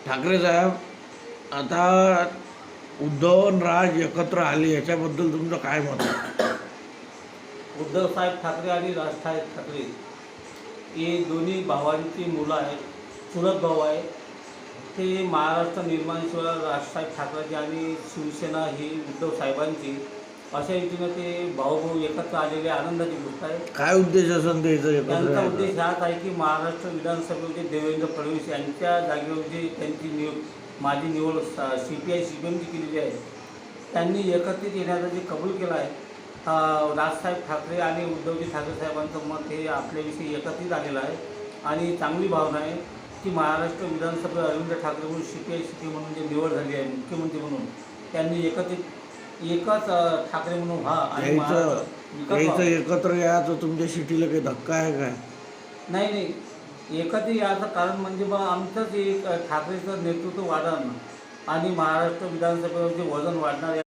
ठाकरे साहेब, आता उद्धव आणि राज एकत्र आले याच्याबद्दल तुमचं काय मत आहे? उद्धवसाहेब ठाकरे आणि राजसाहेब ठाकरे हे दोन्ही भावांची मुलं आहेत, चुलत भाऊ आहे. ते महाराष्ट्र निर्माणशिवाय राजसाहेब ठाकरेची आणि शिवसेना ही उद्धव साहेबांची अशा रीतीनं ते भाऊ एकत्र आलेले आनंदाची गोष्ट आहे. काय उद्देश असेल त्याचा एकत्र त्यांचा यायचा? उद्देश हाच आहे की महाराष्ट्र विधानसभेचे देवेंद्र फडणवीस यांच्या जागेवर जी त्यांची माझी निवड CPI CPMची केलेली आहे, त्यांनी एकत्रित येण्याचा जे कबूल केला आहे. राजसाहेब ठाकरे आणि उद्धवजी ठाकरे साहेबांचं मत हे आपल्याविषयी एकत्रित आलेलं आहे आणि चांगली भावना आहे की महाराष्ट्र विधानसभा अरविंद ठाकरे म्हणून CPI CPM म्हणून जे निवड झाली आहे मुख्यमंत्री म्हणून, त्यांनी एकच ठाकरे म्हणून व्हा आणि यायचं विकास यायचं व्हावा. एकत्र यायचं तुमच्या सिटीला काही धक्का आहे काय? नाही, एकत्र याचं कारण म्हणजे बा आमचंच एक ठाकरेचं नेतृत्व वाढणार आणि महाराष्ट्र विधानसभेवर जे वजन वाढणार